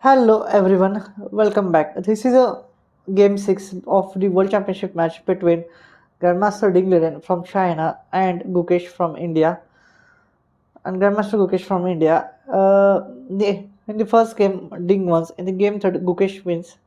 Hello everyone, welcome back. This is a game 6 of the World Championship match between Grandmaster Ding Liren from China and Gukesh from India. And Grandmaster Gukesh from India. In the first game, Ding wins. In the game third, Gukesh wins.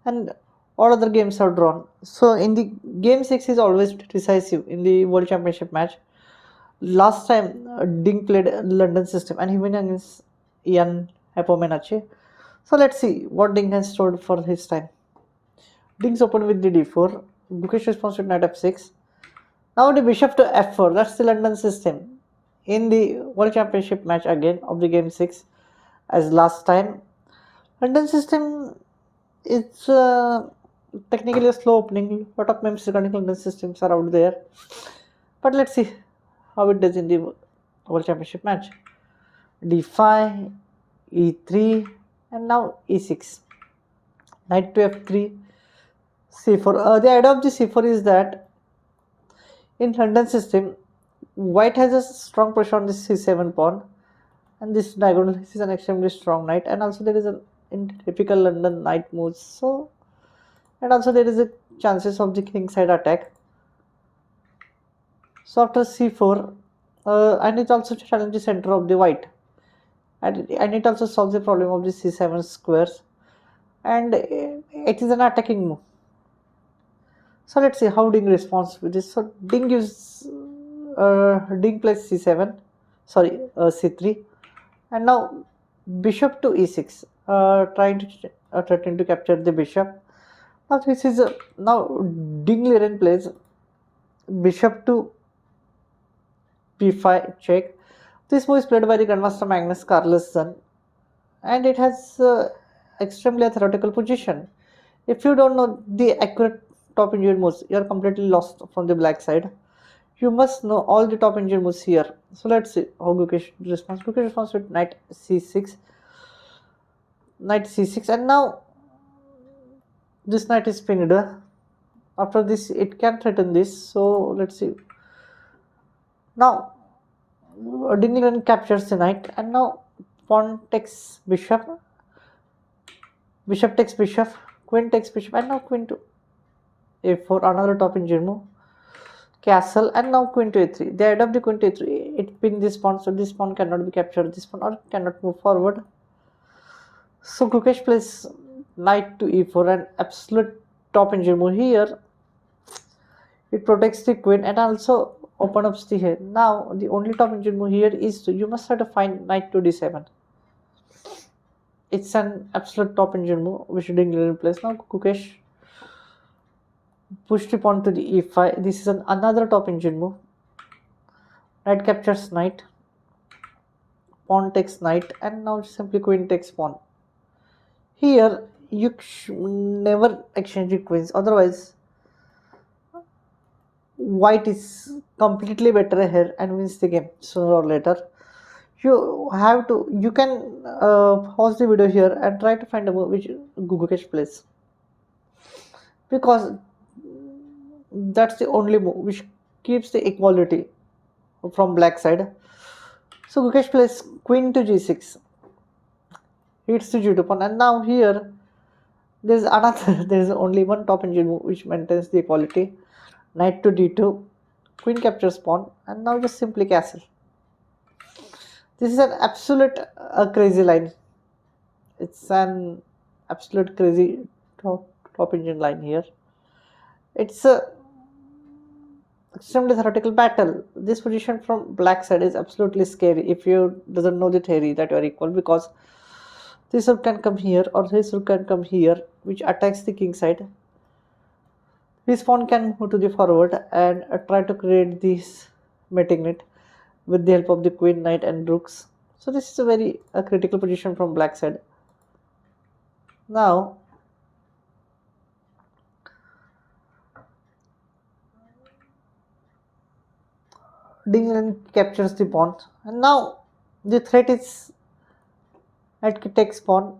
And all other games are drawn. So in the game 6 is always decisive in the World Championship match. Last time Ding played London system and he won against Ian Epomenache. So let's see what Ding has stored for his time. Ding's open with the d4. Gukesh responds with knight f6. Now the bishop to f4. That's the London system. In the World Championship match again of the game 6 as last time. London system is technically a slow opening. A lot of memes regarding London systems are out there. But let's see how it does in the World Championship match. d5, e3, and now e6. Knight to f3, c4. The idea of the c4 is that in London system, white has a strong pressure on this c7 pawn, and this diagonal is an extremely strong knight, and also there is a in typical London knight moves. So, and also there is a chances of the king side attack. So after c4, and it also challenges the center of the white, and it also solves the problem of the c7 squares, and it is an attacking move. So let's see how Ding responds with this. So Ding gives Ding plays c7, sorry c3, and now bishop to e6, trying to threaten to capture the bishop. Now this is now Ding Liren plays bishop to b5 check. This move is played by the Grandmaster Magnus Carlsen, and it has extremely theoretical position. If you don't know the accurate top engine moves, you are completely lost from the black side. You must know all the top engine moves here. So let's see how Gukesh responds. Gukesh responds with knight c6, and now this knight is pinned. After this, it can threaten this. So let's see. Now, Ding Liren captures the knight, and now pawn takes bishop, bishop takes bishop, queen takes bishop, and now queen to a4, another top engine move, castle, and now queen to a3. The idea of the queen to a3, it pinned this pawn, so this pawn cannot be captured, this pawn, or cannot move forward. So Gukesh plays knight to e4, an absolute top engine move here. It protects the queen and also open up the head. Now the only top engine move here is you must try to find knight to d7. It's an absolute top engine move which Ding Liren plays. Now Gukesh push the pawn to the e5. This is another top engine move. Knight captures knight, pawn takes knight, and now simply queen takes pawn. Here you never exchange the queens, otherwise white is completely better here and wins the game sooner or later. You can pause the video here and try to find a move which Gukesh plays, because that's the only move which keeps the equality from black side. So Gukesh plays queen to g6, hits to g2 pawn, and now here there's another there's only one top engine move which maintains the equality. Knight to d2, queen captures pawn, and now just simply castle. This is an absolute crazy line. It's an absolute crazy top engine line here. It's a extremely theoretical battle. This position from black side is absolutely scary if you doesn't know the theory that you are equal, because this rook can come here or this rook can come here, which attacks the king side. This pawn can move to the forward and try to create this mating net with the help of the queen, knight, and rooks. So this is a very critical position from black side. Now Ding Liren captures the pawn, and now the threat is knight takes pawn,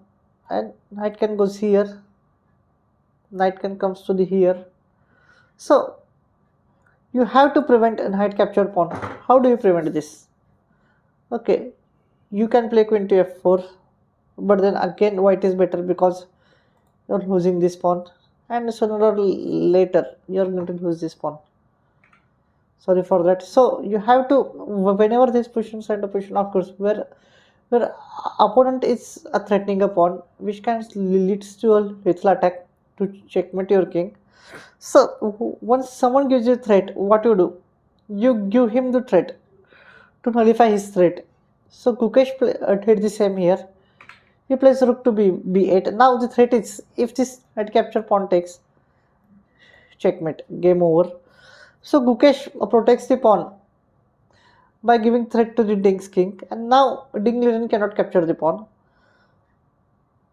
and knight can goes here, knight can comes to the here. So you have to prevent a knight capture pawn. How do you prevent this? Okay, you can play queen to f4, but then again white is better because you're losing this pawn, and sooner or later you're going to lose this pawn. Sorry for that. So you have to, whenever this position center position, of course, where opponent is threatening a pawn, which can leads to a lethal attack to checkmate your king. So once someone gives you a threat, what you do? You give him the threat to nullify his threat. So Gukesh did the same here. He plays rook to b8. Now the threat is, if this knight capture pawn takes, checkmate, game over. So Gukesh protects the pawn by giving threat to the Ding's king, and now Ding Liren cannot capture the pawn.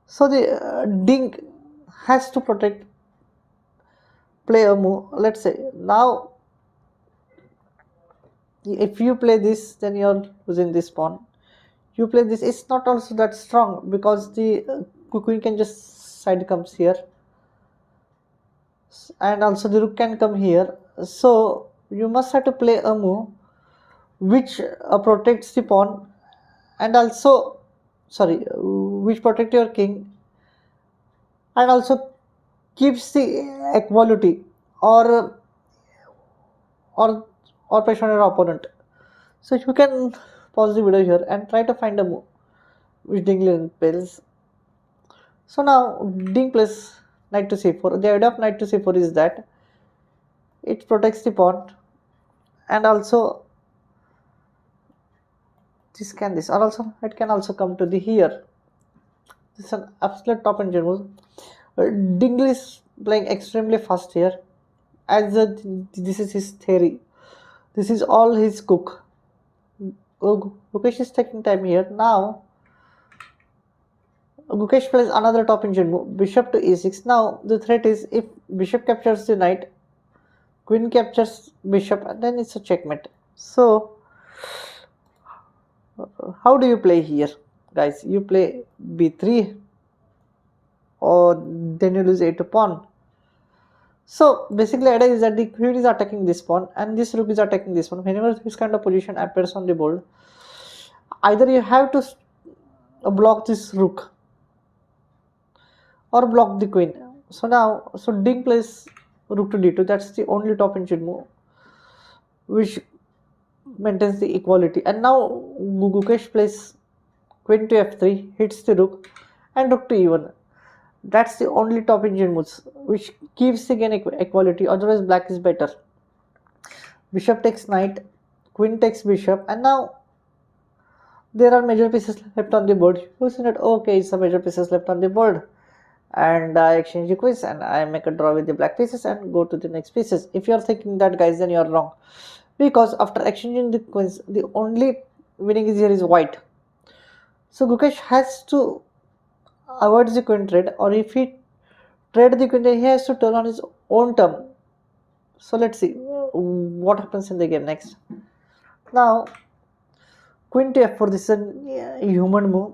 So the Ding has to play a move. Let's say now, if you play this, then you're losing this pawn. You play this, it's not also that strong because the queen can just side comes here, and also the rook can come here. So you must have to play a move which protects the pawn, and also which protect your king, and also keeps the equality or or pressure on your opponent. So you can pause the video here and try to find a move which Ding plays. So now Ding plays knight to c4. The idea of knight to c4 is that it protects the pawn, and also this, or also it can also come to the here. This is an absolute top engine move. Ding is playing extremely fast here, as this is his theory. This is all his cook. Gukesh is taking time here. Now Gukesh plays another top engine move, bishop to e6. Now the threat is, if bishop captures the knight, queen captures bishop, and then it's a checkmate. So how do you play here, guys? You play b3, or then you lose a2 pawn. So basically the idea is that the queen is attacking this pawn and this rook is attacking this one. Whenever this kind of position appears on the board, either you have to block this rook or block the queen. So now, Ding plays rook to d2. That's the only top engine move which maintains the equality. And now Gukesh plays queen to f3, hits the rook, and rook to e1. That's the only top engine moves which keeps again equality. Otherwise black is better. Bishop takes knight, queen takes bishop, and now there are major pieces left on the board. You see that, okay, it's a major pieces left on the board, and I exchange the queens and I make a draw with the black pieces and go to the next pieces. If you are thinking that, guys, then you are wrong, because after exchanging the queens, the only winning is here is white. So Gukesh has to avoid the queen trade, or if he trade the queen, he has to turn on his own term. So let's see what happens in the game next. Now queen to f4, this is a human move.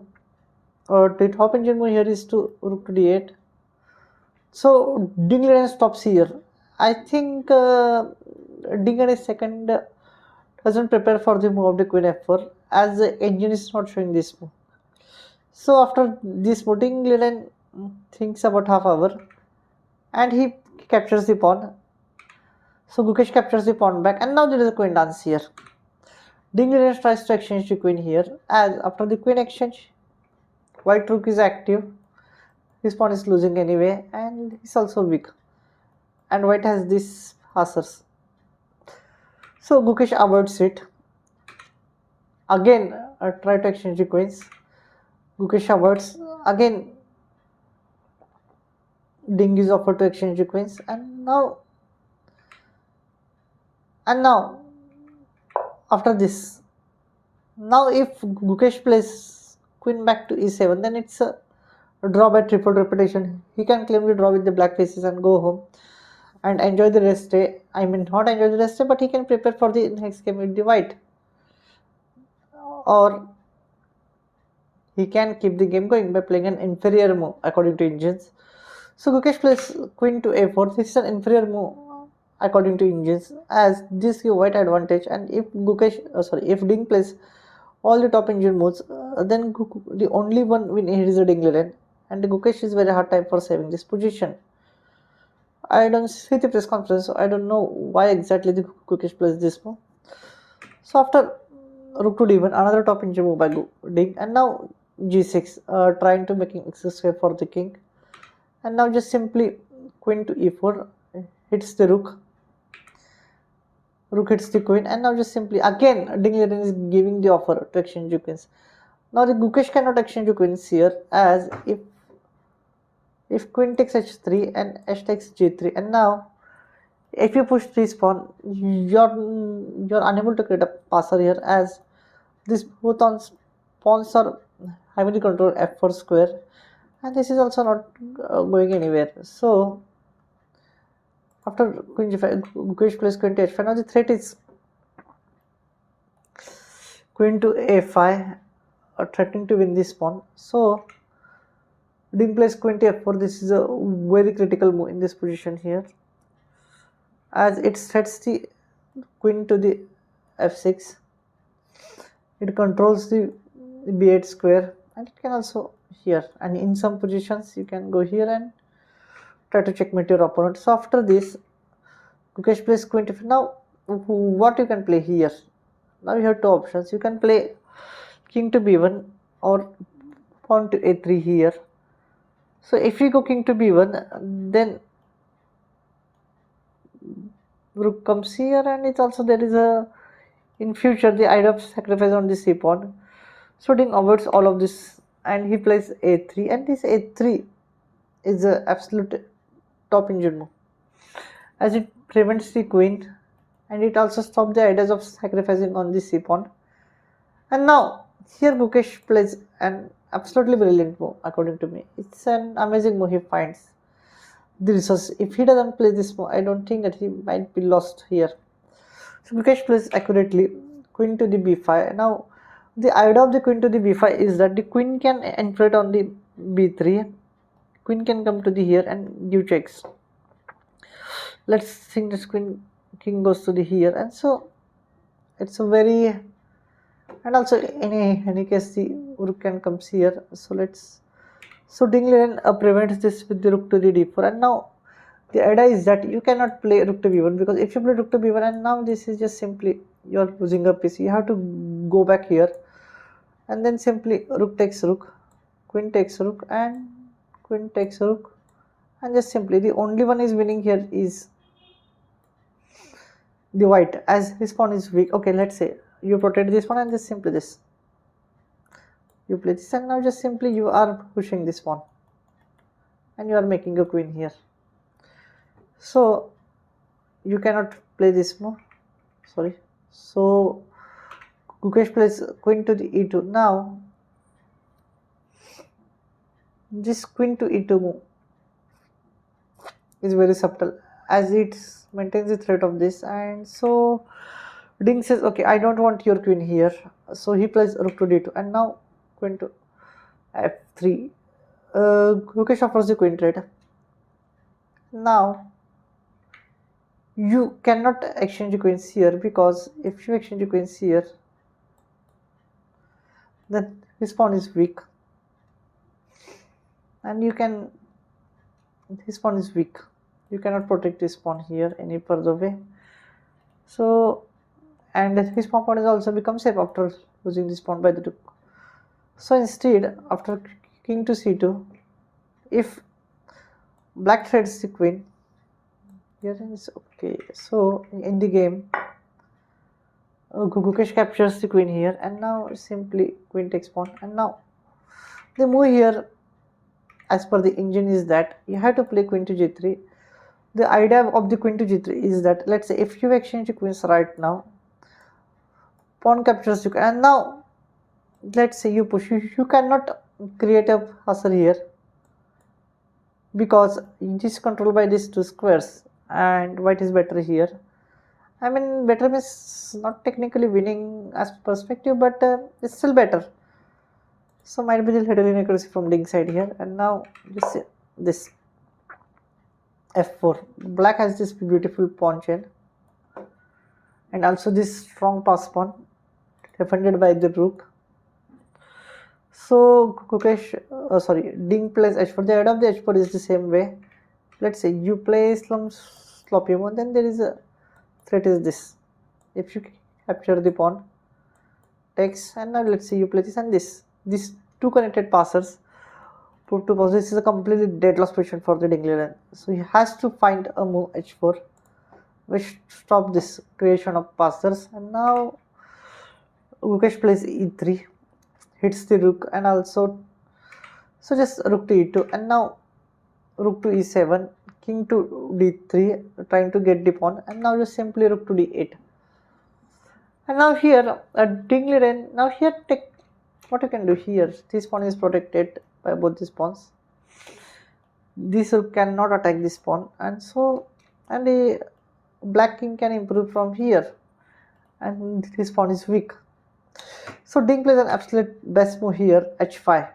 The top engine move here is to rook to d8. So Ding stops here. I think Ding is second doesn't prepare for the move of the queen f4, as the engine is not showing this move. So after this move, Liren thinks about half hour and he captures the pawn. So Gukesh captures the pawn back, and now there is a queen dance here. Ding tries to exchange the queen here, as after the queen exchange, white rook is active. His pawn is losing anyway, and he's also weak. And white has this hussars. So Gukesh avoids it. Again, try to exchange the queens. Gukesh avoids. Again, Ding is offered to exchange the queens, and now after this, now if Gukesh plays queen back to e7, then it's a draw by triple repetition. He can claim the draw with the black pieces and go home and enjoy the rest day. I mean, not enjoy the rest day, but he can prepare for the next game with the white, or he can keep the game going by playing an inferior move according to engines. So Gukesh plays queen to a4. This is an inferior move according to engines, as this gives white advantage. And if if Ding plays all the top engine moves, then the only one win here is a Ding Liren, and the Gukesh is very hard time for saving this position. I don't see the press conference, so I don't know why exactly the Gukesh plays this move. So after rook to d1, another top engine move by Ding, and now g6, trying to making escape for the king, and now just simply queen to e4 hits the rook. Rook hits the queen, and now just simply again Ding Liren is giving the offer to exchange the queens. Now the Gukesh cannot exchange the queens here, as if queen takes h3 and h takes g3, and now if you push this pawn, you're unable to create a passer here, as this both on pawns are having the control f4 square, and this is also not going anywhere. So after queen g5, Gukesh plays queen to h5. Now the threat is queen to a5, threatening to win this pawn. So Ding plays queen to f4. This is a very critical move in this position here, as it sets the queen to the f6. It controls the b8 square, and it can also here, and in some positions you can go here and try to checkmate your opponent. So after this, Gukesh plays queen to f. Now what you can play here? Now you have two options. You can play king to b1 or pawn to a3 here. So if you go king to b1, then rook comes here, and it's also there is a in future the idea of sacrifice on the c pawn. So Ding avoids all of this, and he plays a3, and this a3 is a absolute top engine move, as it prevents the queen, and it also stops the ideas of sacrificing on the c pawn. And now here Gukesh plays an absolutely brilliant move according to me. It's an amazing move. He finds the resource. If he doesn't play this move, I don't think that he might be lost here. So Gukesh plays accurately queen to the b5. Now the idea of the queen to the b5 is that the queen can infiltrate on the b3. Queen can come to the here and give checks. Let's think this king goes to the here, and so it's a very, and also in any case the rook can comes here. So Ding Liren prevents this with the rook to the d4, and now the idea is that you cannot play rook to b1, because if you play rook to b1, and now this is just simply you're losing a piece. You have to go back here, and then simply rook takes rook, queen takes rook, and queen takes rook, and just simply the only one is winning here is the white, as his pawn is weak. Okay, let's say you protect this one, and just simply this you play this, and now just simply you are pushing this pawn, and you are making a queen here. So you cannot play this move, sorry. So Gukesh plays queen to the e2. Now this queen to e2 move is very subtle, as it maintains the threat of this, and so Ding says, okay, I don't want your queen here, so he plays rook to d2, and now queen to f3. Gukesh offers the queen trade. Now you cannot exchange the queens here, because if you exchange the queens here, then his pawn is weak, and his pawn is weak. You cannot protect this pawn here any further way. So, and his pawn is also become safe after losing this pawn by the rook. So instead, after king to c2, if black trades the queen, here is okay. So in the game, Gukesh captures the queen here, and now simply queen takes pawn, and now the move here, as per the engine, is that you have to play queen to g3. The idea of the queen to g3 is that, let's say if you exchange the queens right now, pawn captures the queen, and now let's say you push, you cannot create a hustle here, because it is controlled by these two squares, and white is better here. I mean, better means not technically winning as perspective, but it's still better. So might be the little inaccuracy from Ding side here, and now this f4. Black has this beautiful pawn chain, and also this strong pass pawn defended by the rook. So Gukesh, sorry, Ding plays h4. The head of the h4 is the same way. Let's say you play some sloppy move, then there is a threat is this. If you capture the pawn, takes, and now let's say you play this and this. These two connected passers put to pass. This is a completely dead loss position for the Ding Liren. So he has to find a move h4 which stop this creation of passers. And now Gukesh plays e3, hits the rook, and also so just rook to e2, and now rook to e7, king to d3, trying to get the pawn, and now just simply rook to d8. And now here Ding Liren, now here take what you can do here. This pawn is protected by both these pawns. This rook cannot attack this pawn, and so and the black king can improve from here, and this pawn is weak. So Ding plays an absolute best move here, h5.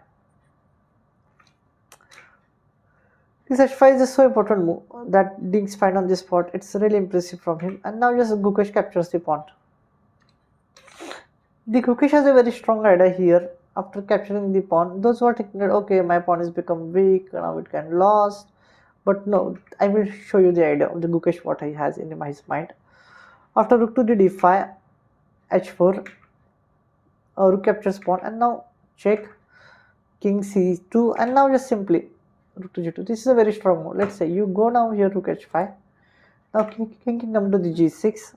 This h5 is a so important move that Ding's find on this spot. It's really impressive from him. And now just Gukesh captures the pawn. The Gukesh has a very strong idea here after capturing the pawn. Those who are thinking that okay, my pawn has become weak, now it can lost. But no, I will show you the idea of the Gukesh what he has in his mind. After rook to the d5, h4, rook captures pawn, and now check, king c2, and now just simply rook to g2. This is a very strong move. Let's say you go now here rook h5. Now king can come to the g6.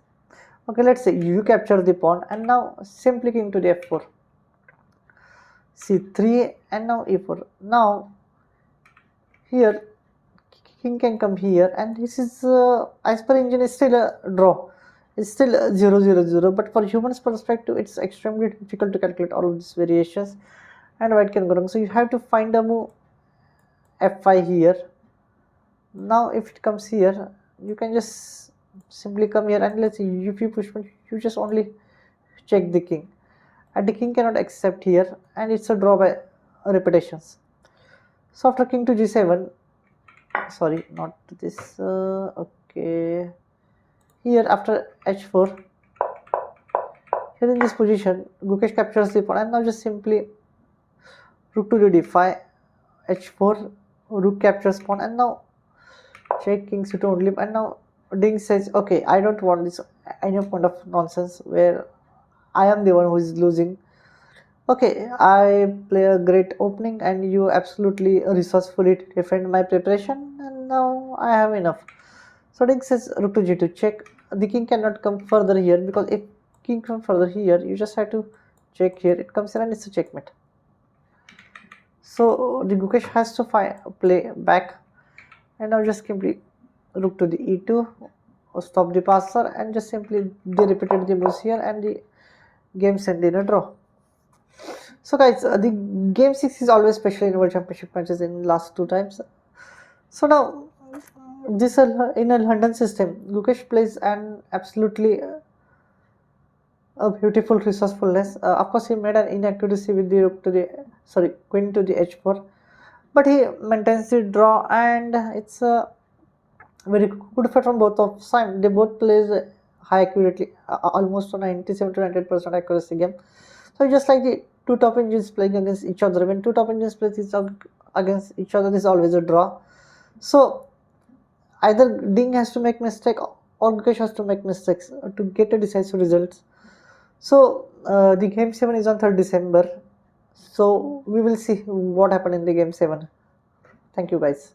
Okay, let's say you capture the pawn, and now simply king to the f4, c3, and now e4. Now here king can come here, and this is as per engine is still a draw. It's still 0-0-0, but for humans perspective it's extremely difficult to calculate all of these variations, and white can go wrong. So you have to find a move f5 here. Now if it comes here, you can just simply come here, and let's see, if you push, you just only check the king, and the king cannot accept here, and it's a draw by repetitions. So after king to g7, sorry, not this, okay, here after h4, here in this position Gukesh captures the pawn, and now just simply rook to the d5, h4, rook captures pawn, and now check, king c2 only. And now Ding says okay, I don't want this any kind of nonsense where I am the one who is losing. Okay, I play a great opening and you absolutely resourcefully defend my preparation, and now I have enough. So Ding says rook to g2 check. The king cannot come further here, because if king comes further here, you just have to check here. It comes here and it's a checkmate. So the Gukesh has to play back, and now just simply rook to the e2, or stop the passer, and just simply they repeated the moves here, and the game ended in a draw. So guys, the game 6 is always special in World Championship matches in last 2 times. So now this in a London system, Gukesh plays an absolutely a beautiful resourcefulness. Of course, he made an inaccuracy with the rook to the queen to the h4, but he maintains the draw, and it's a very good fight from both of sides. They both plays high accurately, almost 97 to 98% accuracy game. So just like the two top engines playing against each other, when two top engines play against each other, this is always a draw. So either Ding has to make mistake or Gukesh has to make mistakes to get a decisive result. So the game 7 is on 3rd December. So we will see what happened in the game 7. Thank you guys.